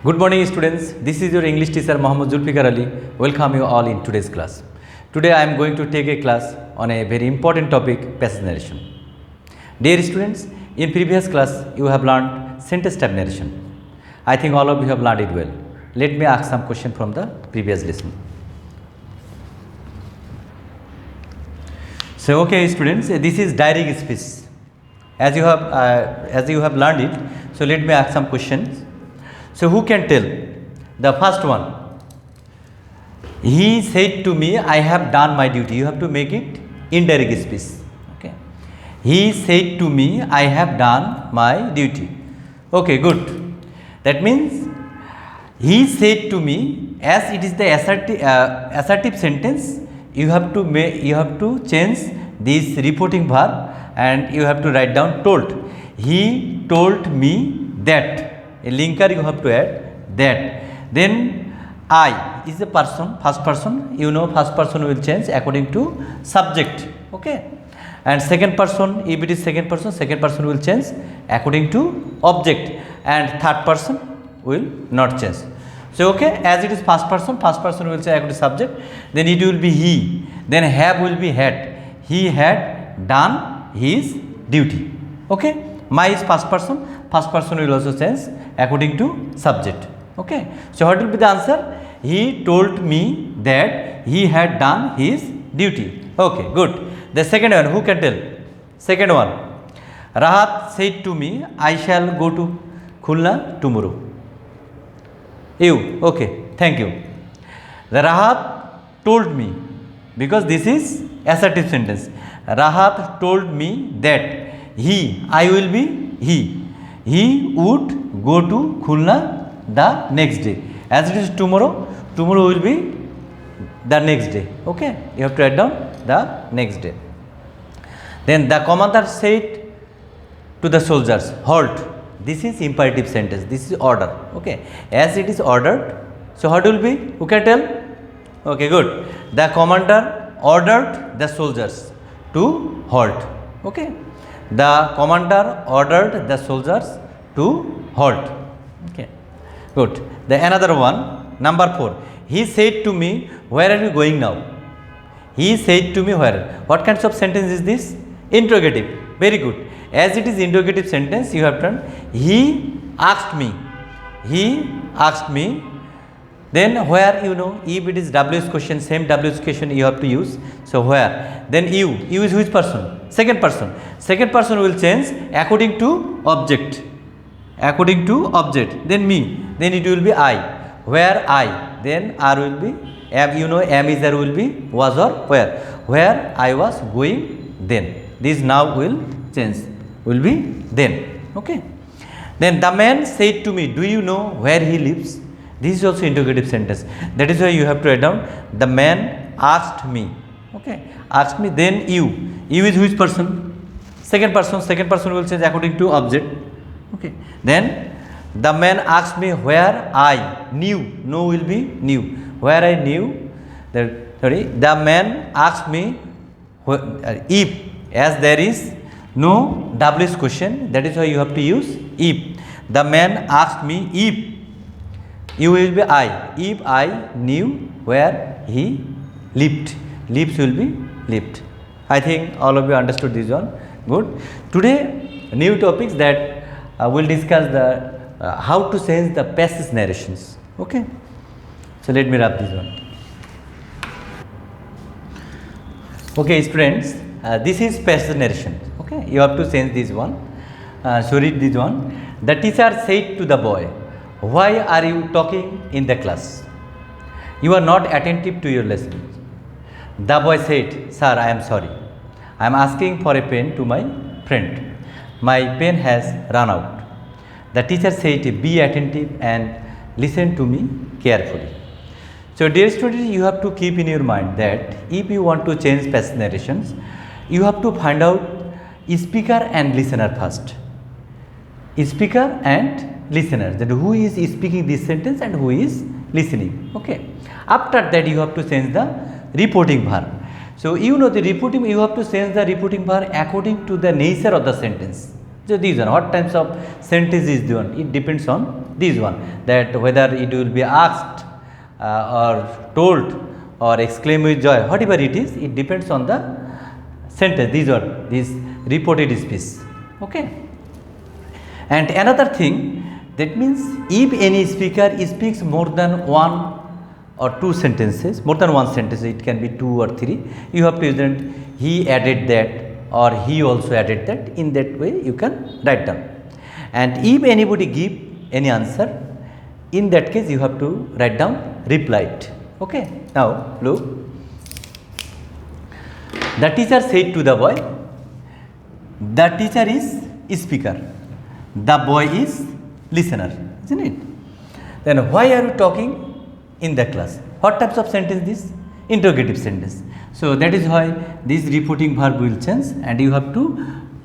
Good morning students, this is your English teacher Mohammad Zulfikar Ali. Welcome you all in today's class. Today I am going to take a class on a very important topic, passage narration. Dear students, in previous class you have learned sentence type narration. I think all of you have learned it well. Let me ask some question from the previous lesson. So okay students, this is direct speech. As you have learned it, so let me ask some questions. So who can tell? The first one. He said to me, I have done my duty. You have to make it indirect speech. Okay. He said to me, I have done my duty. Okay, good. That means he said to me, as it is the assertive sentence, you have to change this reporting verb and you have to write down told. He told me that. A linker you have to add that. Then I is the person, first person. You know first person will change according to subject. Okay. And second person, if it is second person will change according to object. And third person will not change. So okay, as it is first person will change according to subject. Then it will be he. Then have will be had. He had done his duty. Okay. My is first person will also change according to subject. Okay. So what will be the answer? He told me that he had done his duty. Okay, good. The second one, who can tell? Second one. Rahat said to me, I shall go to Khulna tomorrow. You. Okay, thank you. The Rahat told me, because this is assertive sentence. Rahat told me that I will be he would go to Khulna the next day. As it is tomorrow will be the next day. Okay, you have to write down the next day. Then the commander said to the soldiers, halt. This is imperative sentence. This is order. Okay, as it is ordered, so what will be? Who can tell? Okay, good. The commander ordered the soldiers to halt. Okay. The commander ordered the soldiers to halt. Okay, good. The another one, number 4. He said to me, where are you going now? He said to me where. What kinds of sentence is this? Interrogative. Very good. As it is interrogative sentence, you have done. He asked me. Then where, you know, if it is WH question, same WH question you have to use. So where? Then you is which person? Second person. Second person will change according to object. Then me. Then it will be I. Where I. Then R will be am. You know am is there will be was or where. Where I was going then. This now will change. Will be then. Okay. Then the man said to me, do you know where he lives? This is also interrogative sentence. That is why you have to write down. The man asked me. Okay. Asked me. Then you. You is which person? Second person. Second person will change according to object. Okay. Then the man asked me where I knew. No will be knew. Where I knew. The man asked me if, as there is no WH question. That is why you have to use if. The man asked me if. You will be I. If I knew where he lived. Lives will be lived. I think all of you understood this one. Good. Today, new topics that we'll discuss the how to change the passage narrations. Okay. So let me wrap this one. Okay, students. This is passage narration. Okay. You have to change this one. So read this one. The teacher said to the boy, why are you talking in the class? You are not attentive to your lesson. The boy said, sir, I am sorry. I am asking for a pen to my friend. My pen has run out. The teacher said, be attentive and listen to me carefully. So dear students, you have to keep in your mind that if you want to change passage narrations, you have to find out speaker and listener first. Speaker and listener, that who is speaking this sentence and who is listening. Okay. After that you have to change the reporting verb. So you know the reporting, you have to change the reporting verb according to the nature of the sentence. So these one, what types of sentence is the one? It depends on this one, that whether it will be asked or told or exclaim with joy, whatever it is, it depends on the sentence. These are this reported speech. Okay. And another thing, that means if any speaker speaks more than one or two sentences, more than one sentence, it can be two or three, you have to use that he added that or he also added that. In that way you can write down. And if anybody give any answer, in that case you have to write down replied. Okay. Now look, the teacher said to the boy, the teacher is speaker, the boy is listener, isn't it? Then why are you talking in the class? What types of sentence this? Interrogative sentence. So that is why this reporting verb will change and you have to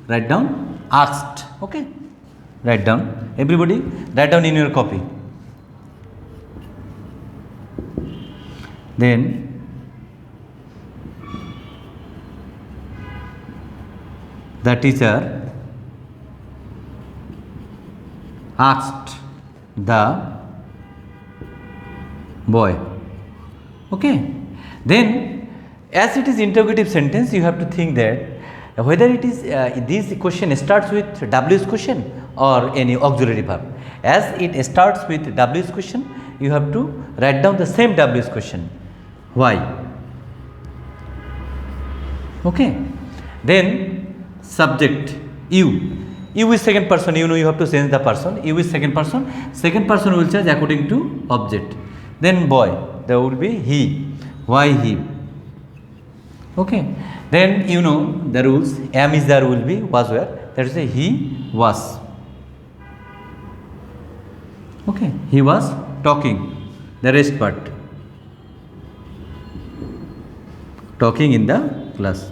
write down asked. Okay. Write down, everybody write down in your copy. Then the teacher asked the boy. Okay. Then as it is interrogative sentence, you have to think that whether it is this question starts with W's question or any auxiliary verb. As it starts with W's question, you have to write down the same W's question. Why? Okay. Then subject you. You is second person, you know you have to change the person. You is second person. Second person will change according to object. Then boy, there will be he. Why he? Okay. Then you know the rules. Am is there will be was where. That is a he was. Okay. He was talking. The rest part. Talking in the class.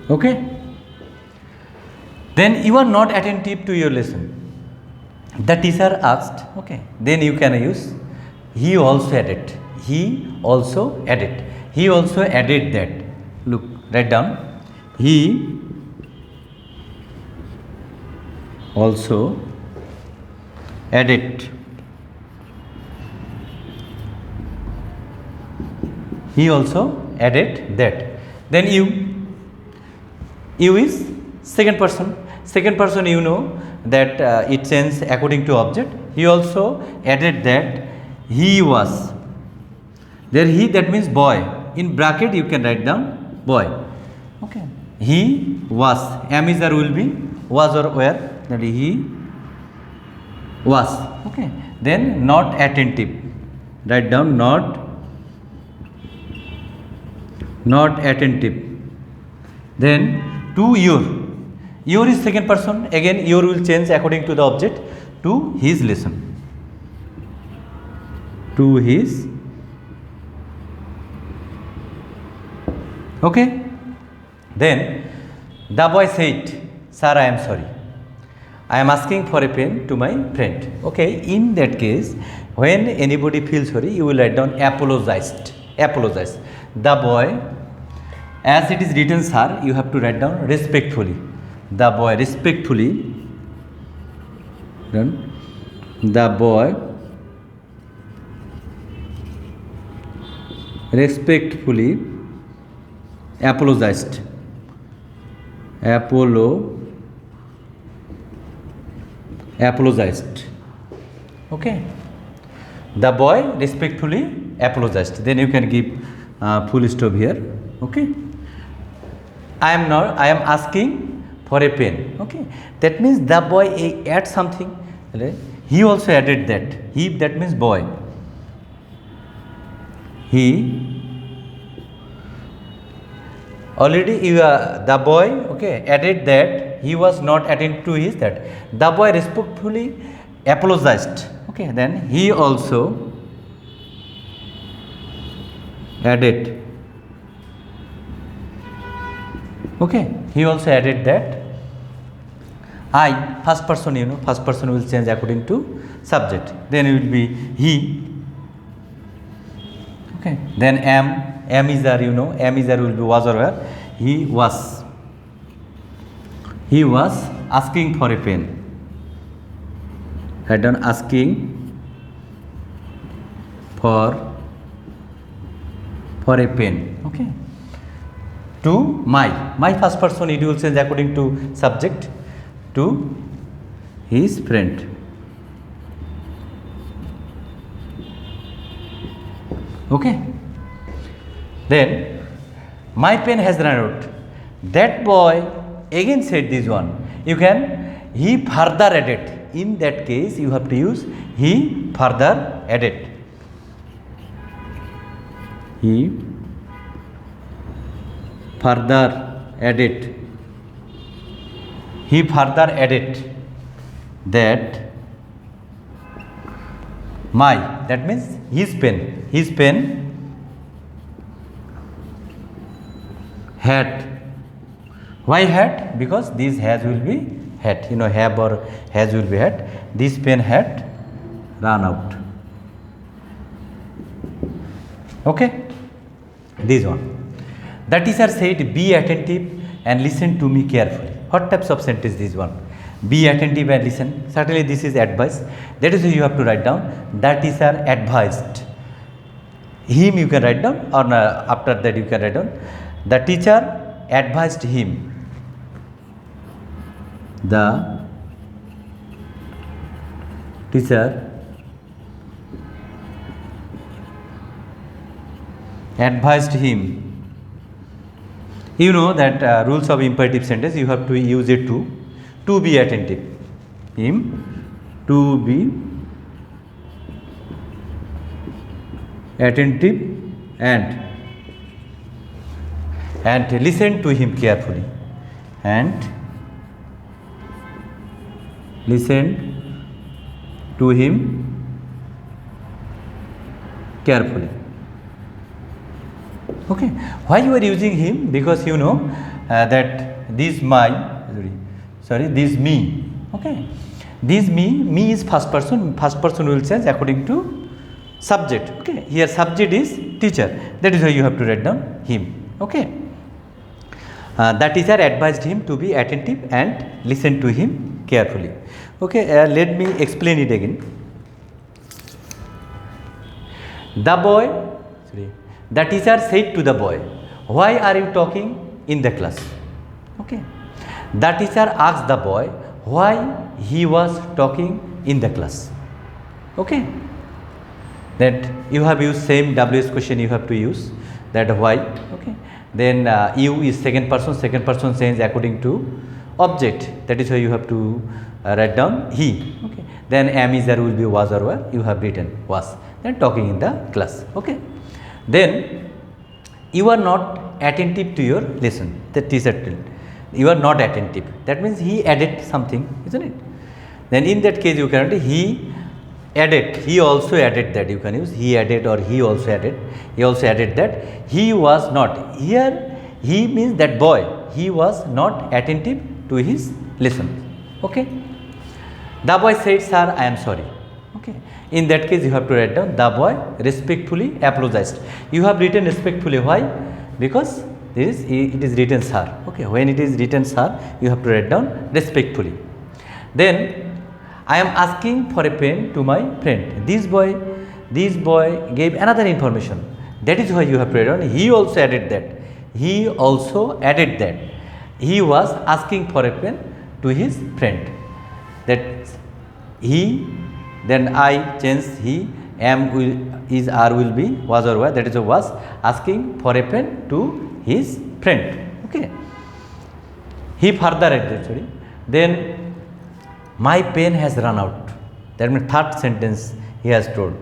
Okay. Then you are not attentive to your lesson. The teacher asked. Okay. Then you can use he also added. He also added. He also added that. Look, write down. He also added. He also added that. Then you is second person. Second person, you know that it changes according to object. He also added that he was. There he, that means boy. In bracket you can write down boy. Okay. He was. Am is there will be was or where. That is he was. Okay. Then not attentive. Write down not attentive. Then to your. Your is second person. Again your will change according to the object. To his lesson. To his. Okay. Then the boy said, sir, I am sorry. I am asking for a pen to my friend. Okay. In that case, when anybody feels sorry, you will write down apologized. Apologize. The boy, as it is written, sir, you have to write down respectfully. The boy respectfully. Then the boy respectfully apologized. Apologized. Okay. The boy respectfully apologized. Then you can give full stop here. Okay. I am asking for a pen. Okay. That means the boy add something. He also added that. He, that means boy. He already the boy, okay, added that he was not attentive to his that. The boy respectfully apologized. Okay. Then he also added. Okay. He also added that I, first person, you know, first person will change according to subject. Then it will be he. Okay. Then am is there, you know, am is there will be was or where. he was asking for a pen. Had done asking for a pen. Okay. To my first person, it will change according to subject, to his friend. Okay. Then my pen has run out. That boy again said this one. You can, he further added. In that case, you have to use he further added. He further added. He further added that my, that means his pen had. Why had? Because this has will be had. You know, have or has will be had. This pen had run out. Okay. This one. The teacher said, be attentive and listen to me carefully. What types of sentence this one? Be attentive and listen. Certainly this is advice. That is why you have to write down. The teacher advised. Him you can write down, or after that you can write down. The teacher advised him. The teacher advised him. You know that rules of imperative sentence, you have to use it to be attentive. Him to be attentive and listen to him carefully. And listen to him carefully. Okay. Why you are using him? Because you know that this this me. Okay. This me is first person. First person will change according to subject. Okay. Here subject is teacher. That is why you have to write down him. Okay. The teacher advised him to be attentive and listen to him carefully. Okay. Let me explain it again. The teacher said to the boy, why are you talking in the class? Okay. The teacher asked the boy why he was talking in the class. Okay. That you have used same WS question you have to use, that why. Okay. Then you is second person change according to object. That is why you have to write down he. Okay. Then am is there will be was or were, you have written was. Then talking in the class. Okay. Then you are not attentive to your lesson. The teacher told you are not attentive. That means he added something, isn't it? Then in that case you can write he added. He also added that. You can use he added or he also added. He also added that he was not. Here he means that boy. He was not attentive to his lesson. Okay. The boy said, sir, I am sorry. Okay. In that case you have to write down the boy respectfully apologized. You have written respectfully. Why? Because it is written sir. Okay. When it is written sir, you have to write down respectfully. Then I am asking for a pen to my friend. This boy gave another information. That is why you have to write down. He also added that. He also added that he was asking for a pen to his friend. That he. Then I change he, am will, is, are will be, was or were, that is was asking for a pen to his friend. Okay. He further added, sorry. Then my pen has run out. That means third sentence he has told.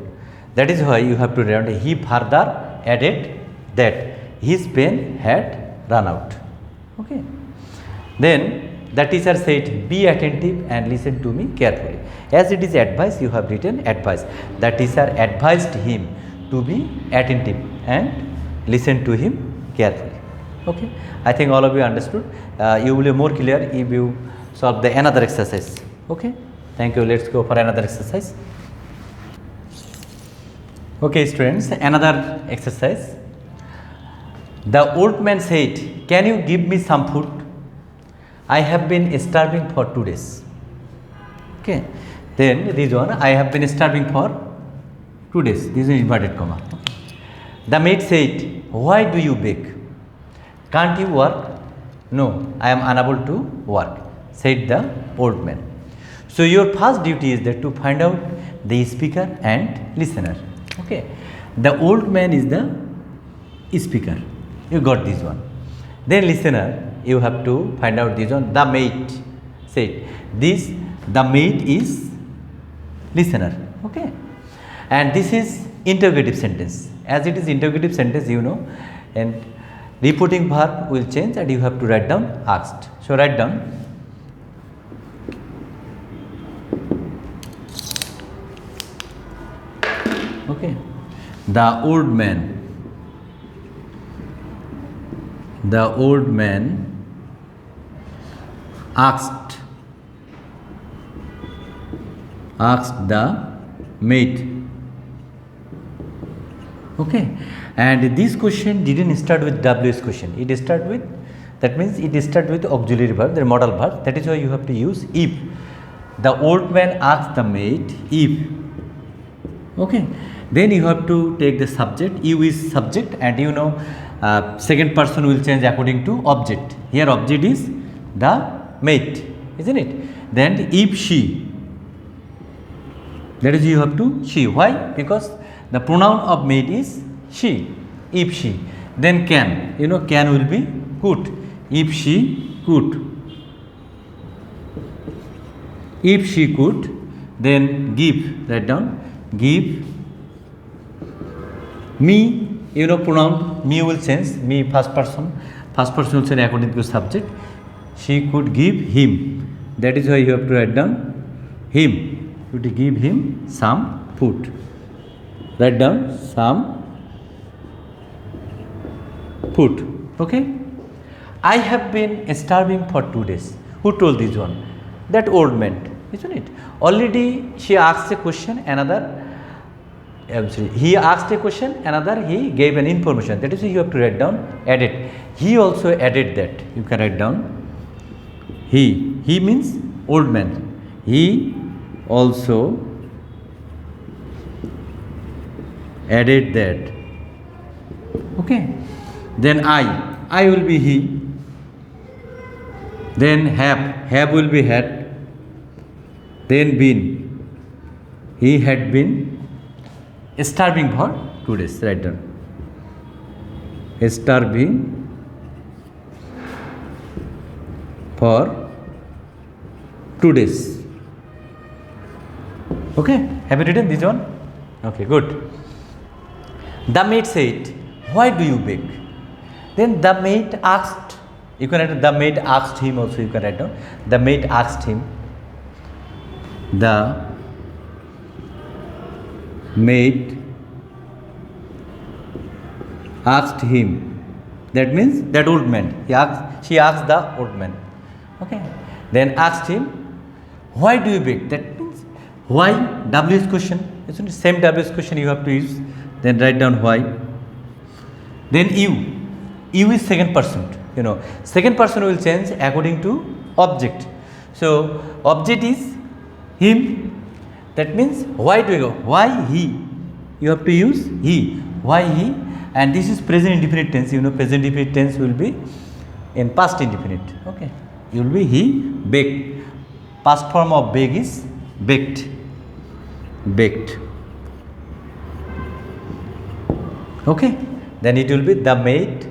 That is why you have to write down he further added that his pen had run out. Okay. Then the teacher said, be attentive and listen to me carefully. As it is advice, you have written advice. The teacher advised him to be attentive and listen to him carefully. Okay. I think all of you understood. You will be more clear if you solve the another exercise. Okay. Thank you. Let's go for another exercise. Okay, students, another exercise. The old man said, can you give me some food? I have been starving for 2 days. Okay, then this one, I have been starving for 2 days. This is inverted comma. The maid said, why do you beg? Can't you work? No, I am unable to work, said the old man. So your first duty is that to find out the speaker and listener. Okay, the old man is the speaker. You got this one. Then listener, you have to find out this one. The maid said, this, the maid is listener. Okay, and this is interrogative sentence. As it is interrogative sentence, you know, and reporting verb will change and you have to write down asked. So write down, okay, the old man asked the maid. Okay, and this question didn't start with WS question. It start with, that means it start with auxiliary verb, the modal verb. That is why you have to use if. The old man asked the maid if. Okay, then you have to take the subject. You is subject, and you know second person will change according to object. Here object is the maid, isn't it? Then if she, that is you have to she. Why? Because the pronoun of maid is she. If she, then can, you know, can will be could. If she could, if she could, then give, write down, give me, you know, pronoun me will change, me first person will change according to subject. She could give him, that is why you have to write down him. You have to give him some food. Write down some food. Okay, I have been starving for 2 days. Who told this one? That old man, isn't it? Already she asked a question, another he asked a question, another he gave an information. That is why you have to write down added. He also added that. You can write down he means old man. He also added that. Okay, then I will be he. Then have will be had. Then been, he had been starving for 2 days. Write down starving for 2 days. Okay, have you written this one? Okay, good. The maid said, why do you beg? Then the maid asked, you can write the maid asked him also, you can write down. The maid asked him. The maid asked him. That means that old man. She asked the old man. Okay. Then asked him, why do you beg? That means why, WS question. Isn't it? Same WS question you have to use. Then write down why. Then you is second person. You know, second person will change according to object. So object is him. That means why do you go? Why he? You have to use he. Why he? And this is present indefinite tense. You know, present indefinite tense will be in past indefinite. Okay. You will be he baked. Past form of beg is baked. Baked. Okay. Then it will be the maid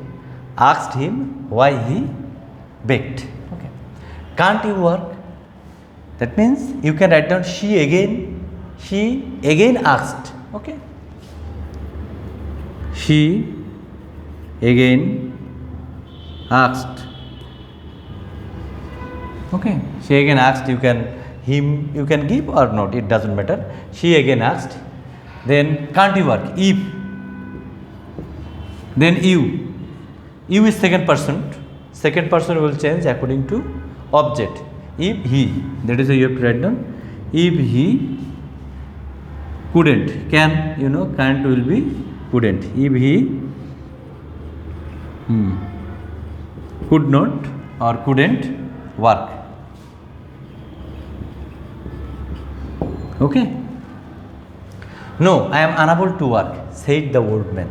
asked him why he baked. Okay. Can't you work? That means you can write down she again asked. Okay. She again asked. Okay. She again asked, you can give or not, it doesn't matter. She again asked. Then can't you work? If. Then you is second person. Second person will change according to object. If he, that is why you have to write down. If he couldn't, can, you know, can't will be couldn't. If he could not or couldn't work. Okay. No, I am unable to work, said the old man.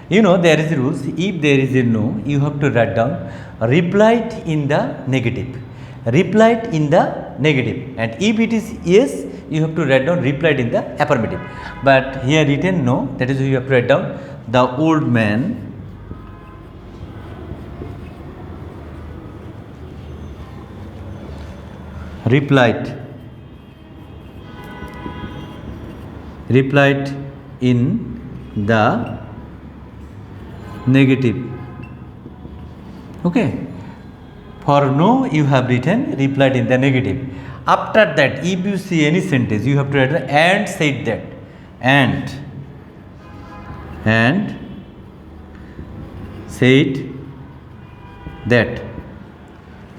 You know, there is rules. If there is a no, you have to write down replied in the negative. Replied in the negative. And if it is yes, you have to write down replied in the affirmative. But here written no, that is why you have to write down the old man replied in the negative. Okay. For no, you have written replied in the negative. After that, if you see any sentence, you have to write and said that. And said that.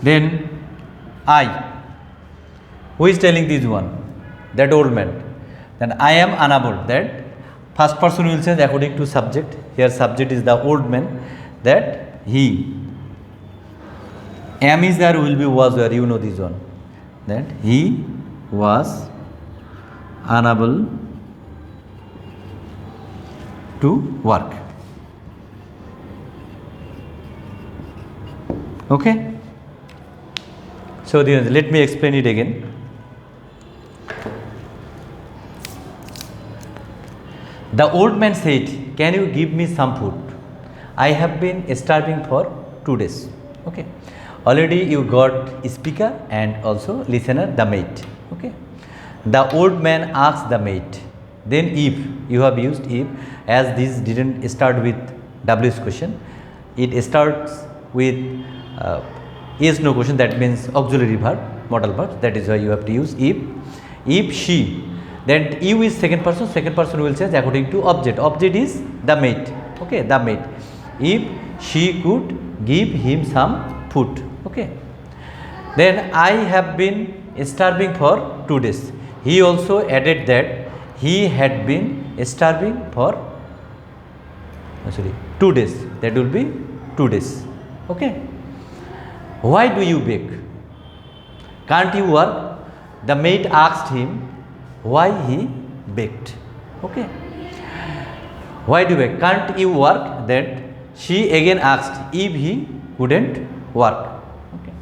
Then I. Who is telling this one? That old man. Then I am unable. That first person will change according to subject. Here subject is the old man. That he. Am is there, will be was where, you know this one. That he was unable to work. Okay. So let me explain it again. The old man said, can you give me some food? I have been starving for 2 days. Okay. Already you got speaker and also listener, the mate. Okay. The old man asked the mate. Then if, you have used if, as this didn't start with W's question, it starts with is no question, that means auxiliary verb, modal verb, that is why you have to use if. If she, then you is second person will change according to object. Object is the mate. Okay, the mate. If she could give him some food. Okay. Then I have been starving for 2 days. He also added that he had been starving for 2 days. That will be 2 days. Okay. Why do you bake? Can't you work? The mate asked him why he baked. Okay. Why do you bake? Can't you work? That she again asked if he couldn't work. Okay.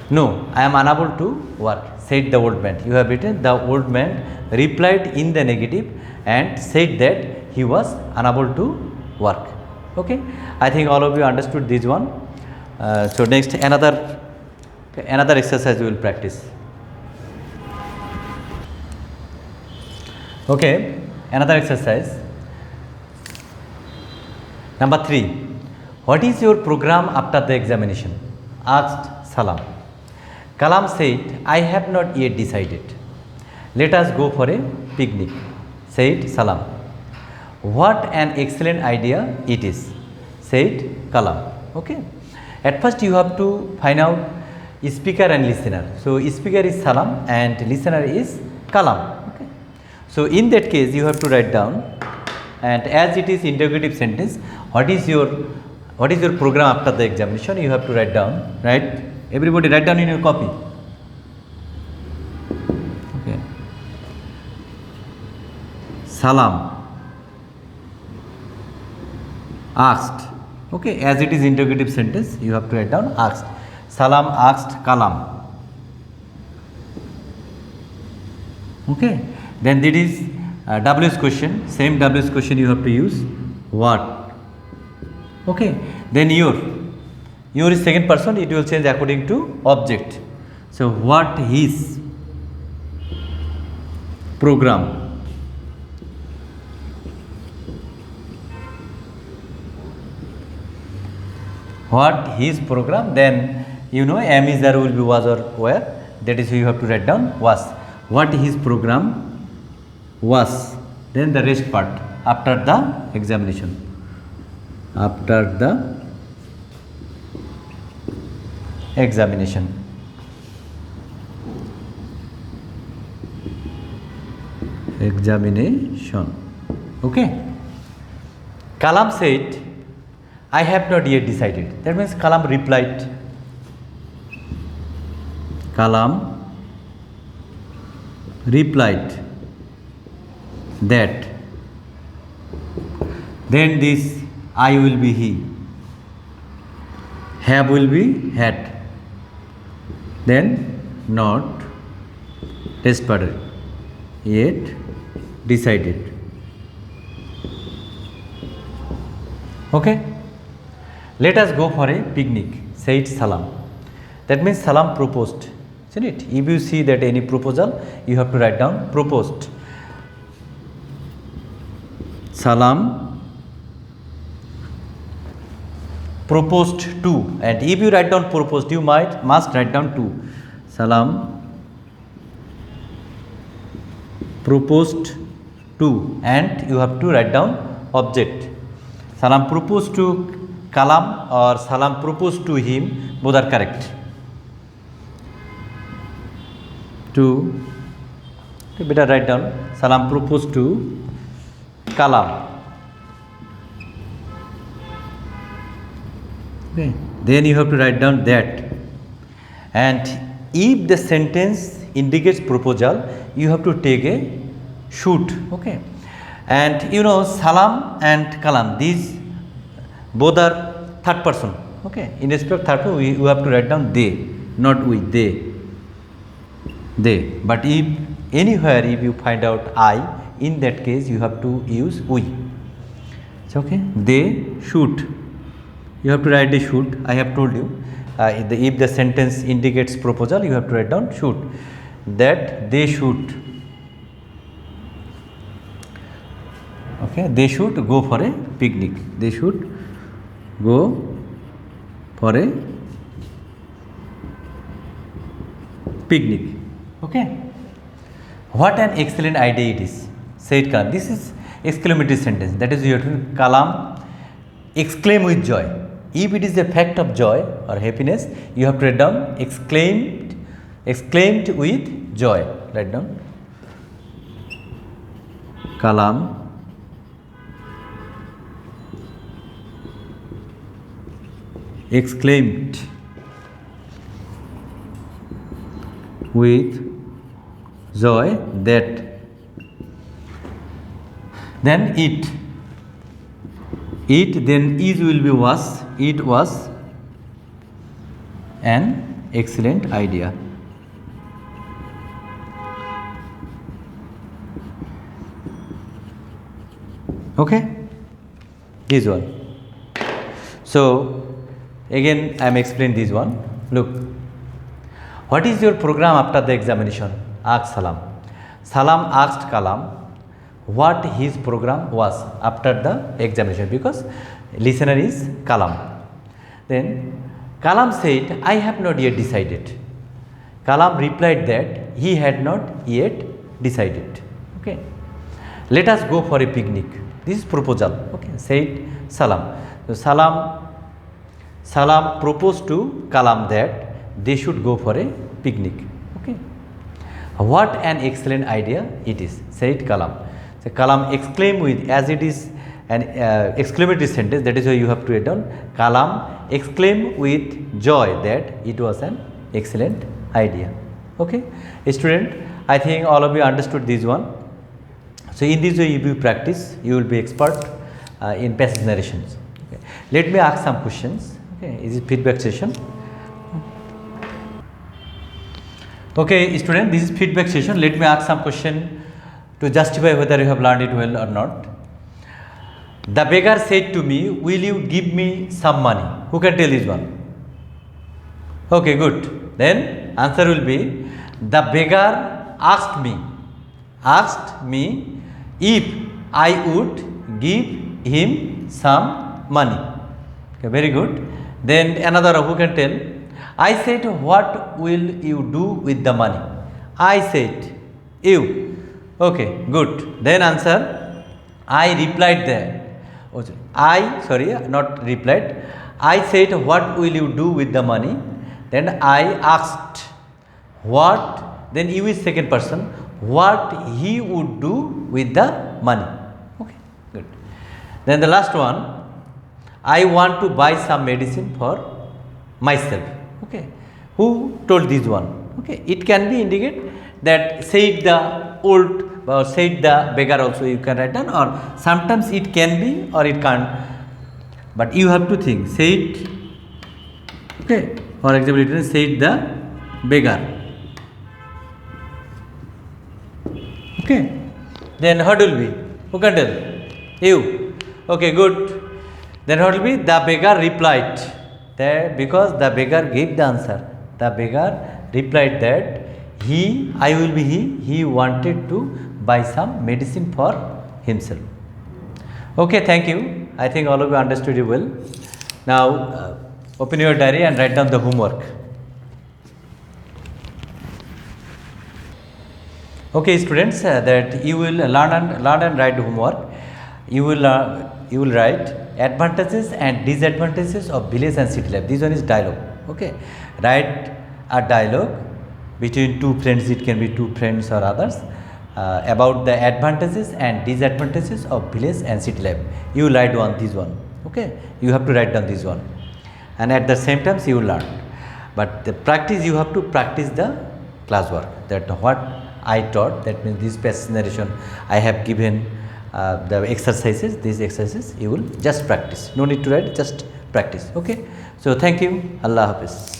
No, I am unable to work, said the old man. You have written the old man replied in the negative and said that he was unable to work. Okay. I think all of you understood this one. So next another exercise we will practice. Okay, another exercise. Number 3. What is your program after the examination? Asked Salam. Kalam said, I have not yet decided. Let us go for a picnic, said Salam. What an excellent idea it is, said Kalam. Okay. At first you have to find out speaker and listener. So speaker is Salam and listener is Kalam. Okay. So in that case you have to write down, and as it is interrogative sentence, what is your program after the examination? You have to write down. Right? Everybody write down in your copy. Okay. Salam asked. Okay, as it is interrogative sentence, you have to write down asked. Salam asked Kalam. Okay, then that is W's question. Same W's question you have to use what. Okay, then your is second person, it will change according to object. So what his program. What his program, then you know am is there, will be was or where, that is you have to write down was. What his program was, then the rest part after the examination. After the examination. Okay. Kalam said, I have not yet decided. That means Kalam replied. Kalam replied that. Then this I will be he. Have will be had. Then not desperate yet decided. Okay, let us go for a picnic, said Salam. That means Salam proposed, isn't it? If you see that any proposal, you have to write down proposed. Salam proposed to, and if you write down proposed, you must write down to. Salam proposed to, and you have to write down object. Salam proposed to Kalam or Salam proposed to him, both are correct. To, you better write down Salam proposed to Kalam. Okay. Then you have to write down that. And if the sentence indicates proposal, you have to take a should. Okay. And you know, Salam and Kalam, these both are third person. Okay. In respect of third person, we have to write down they, not we, they. But if anywhere if you find out I, in that case you have to use we. It's okay. They should. You have to write the should. I have told you. If the sentence indicates proposal, you have to write down should. That they should. Okay. They should go for a picnic. They should go for a picnic. Okay. What an excellent idea it is, said Kalam. This is exclamatory sentence. That is, you have to Kalam exclaim with joy. If it is a fact of joy or happiness, you have to write down exclaimed with joy. Write down Kalam exclaimed with joy that. Then it, then is will be was. It was an excellent idea. Okay, this one. So again I am explaining this one. Look, what is your program after the examination? Asked Salam. Salam asked Kalam what his program was after the examination, because listener is Kalam. Then Kalam said, I have not yet decided. Kalam replied that he had not yet decided. Okay. Let us go for a picnic. This is proposal. Okay. Said Salam. So Salam proposed to Kalam that they should go for a picnic. Okay. What an excellent idea it is, said Kalam. So Kalam exclaimed with, as it is an exclamatory sentence, that is why you have to write down Kalam exclaimed with joy that it was an excellent idea. Okay. Student, I think all of you understood this one. So in this way, if you practice, you will be expert in passage narrations. Okay. Let me ask some questions. Okay. Is it feedback session? Okay, student, this is feedback session. Let me ask some question to justify whether you have learned it well or not. The beggar said to me, will you give me some money? Who can tell this one? Okay, good. Then answer will be, the beggar asked me if I would give him some money. Okay, very good. Then another, who can tell? I said, what will you do with the money? I said, you. Okay, good. Then answer, I replied that. I said, what will you do with the money? Then I asked, what, then you is second person, what he would do with the money. Okay, good. Then the last one, I want to buy some medicine for myself. Okay, who told this one? Okay, it can be indicate that said the old or said the beggar also you can write down, or sometimes it can be or it can't, but you have to think said. Okay, for example it is said the beggar. Okay, then what will be? Who can tell? You. Okay, good. Then what will be? The beggar replied that, because the beggar gave the answer. The beggar replied that I will be he wanted to buy some medicine for himself. Okay, thank you. I think all of you understood it well. Now open your diary and write down the homework. Okay, students, that you will learn and write homework. You will write advantages and disadvantages of village and city life. This one is dialogue. Okay, write a dialogue between two friends. It can be two friends or others about the advantages and disadvantages of village and city life. You will write this one. Okay, you have to write down this one, and at the same time you will learn. But the practice, you have to practice the classwork. That what I taught, that means this passage narration I have given the exercises, these exercises you will just practice. No need to write, just practice. Okay, so thank you. Allah Hafiz.